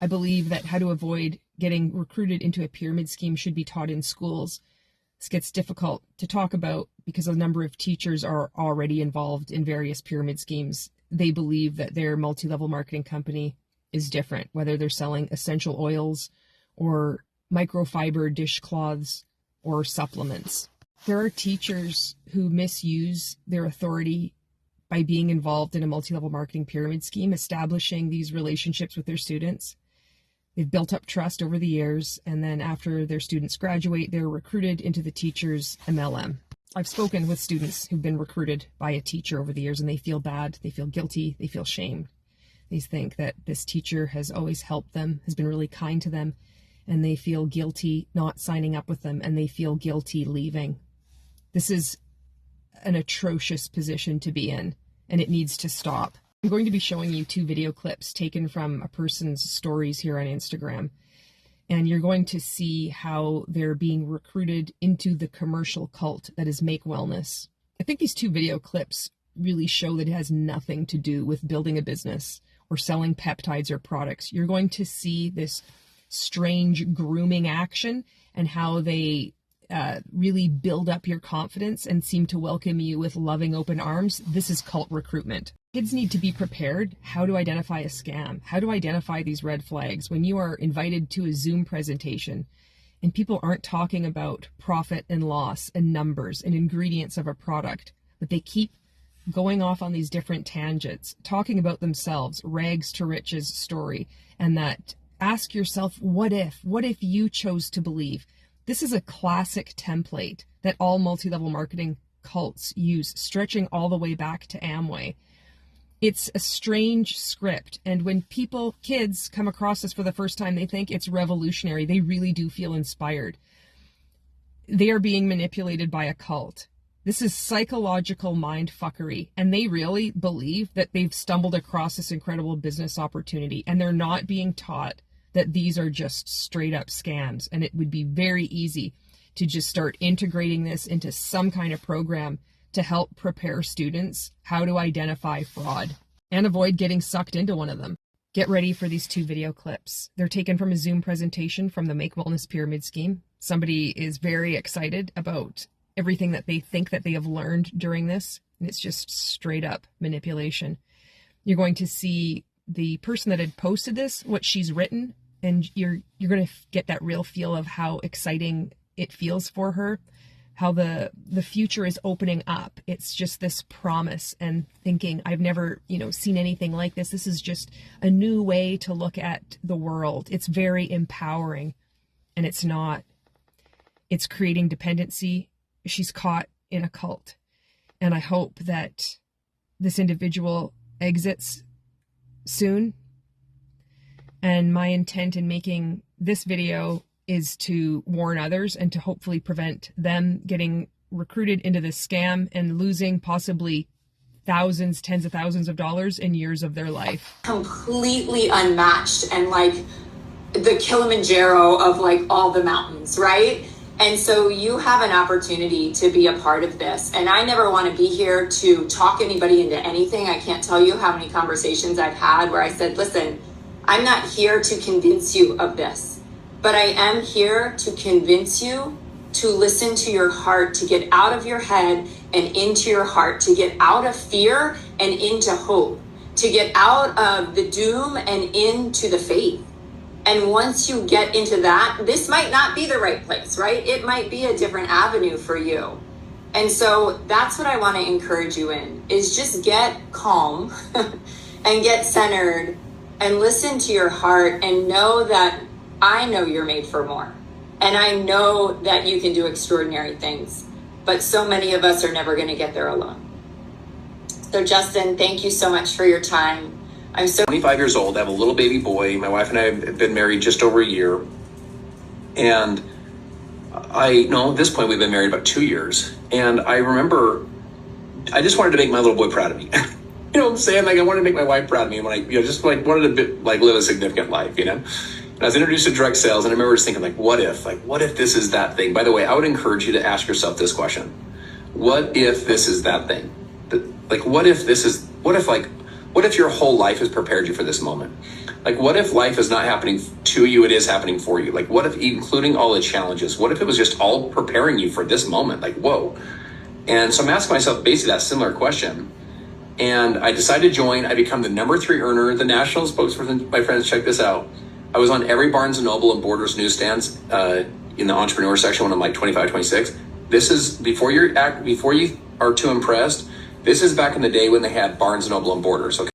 I believe that how to avoid getting recruited into a pyramid scheme should be taught in schools. This gets difficult to talk about because a number of teachers are already involved in various pyramid schemes. They believe that their multi-level marketing company is different, whether they're selling essential oils or microfiber dishcloths or supplements. There are teachers who misuse their authority by being involved in a multi-level marketing pyramid scheme, establishing these relationships with their students. They've built up trust over the years, and then after their students graduate, they're recruited into the teacher's MLM. I've spoken with students who've been recruited by a teacher over the years, and they feel bad, they feel guilty, they feel shame. They think that this teacher has always helped them, has been really kind to them, and they feel guilty not signing up with them, and they feel guilty leaving. This is an atrocious position to be in, and it needs to stop. I'm going to be showing you 2 video clips taken from a person's stories here on Instagram, and you're going to see how they're being recruited into the commercial cult that is Make Wellness. I think these 2 video clips really show that it has nothing to do with building a business or selling peptides or products. You're going to see this strange grooming action and how they really build up your confidence and seem to welcome you with loving open arms. This is cult recruitment. Kids need to be prepared how to identify a scam, how to identify these red flags when you are invited to a Zoom presentation and people aren't talking about profit and loss and numbers and ingredients of a product, but they keep going off on these different tangents, talking about themselves, rags to riches story, and that ask yourself, what if you chose to believe? This is a classic template that all multi-level marketing cults use, stretching all the way back to Amway. It's a strange script, and when kids come across this for the first time, they think it's revolutionary. They really do feel inspired. They are being manipulated by a cult. This is psychological mind fuckery, and they really believe that they've stumbled across this incredible business opportunity, and they're not being taught that these are just straight up scams. And it would be very easy to just start integrating this into some kind of program to help prepare students how to identify fraud and avoid getting sucked into one of them. Get ready for these 2 video clips. They're taken from a Zoom presentation from the Make Wellness Pyramid Scheme. Somebody is very excited about everything that they think that they have learned during this, and it's just straight up manipulation. You're going to see the person that had posted this, what she's written, and you're going to get that real feel of how exciting it feels for her, how the future is opening up. It's just this promise and thinking, I've never, seen anything like this. This is just a new way to look at the world. It's very empowering, and it's not. It's creating dependency. She's caught in a cult, and I hope that this individual exits soon. And my intent in making this video is to warn others and to hopefully prevent them getting recruited into this scam and losing possibly thousands, tens of thousands of dollars in years of their life. Completely unmatched and like the Kilimanjaro of like all the mountains, right? And so you have an opportunity to be a part of this. And I never want to be here to talk anybody into anything. I can't tell you how many conversations I've had where I said, listen, I'm not here to convince you of this, but I am here to convince you to listen to your heart, to get out of your head and into your heart, to get out of fear and into hope, to get out of the doom and into the faith. And once you get into that, this might not be the right place, right? It might be a different avenue for you. And so that's what I want to encourage you in, is just get calm and get centered and listen to your heart and know that I know you're made for more. And I know that you can do extraordinary things, but so many of us are never going to get there alone. So Justin, thank you so much for your time. I'm 25 years old. I have a little baby boy. My wife and I have been married just over a year. And at this point we've been married about 2 years. And I remember I just wanted to make my little boy proud of me. You know what I'm saying? Like I wanted to make my wife proud of me when I just like wanted to live a significant life, And I was introduced to direct sales, and I remember just thinking what if this is that thing? By the way, I would encourage you to ask yourself this question. What if this is that thing? What if What if your whole life has prepared you for this moment? Like, what if life is not happening to you, it is happening for you? Like, what if, including all the challenges, what if it was just all preparing you for this moment? Like, whoa. And so I'm asking myself basically that similar question. And I decided to join. I become the #3 earner, the national spokesperson. My friends, check this out. I was on every Barnes & Noble and Borders newsstands in the entrepreneur section when I'm like 25, 26. This is before you are too impressed. This is back in the day when they had Barnes & Noble and Borders. Okay.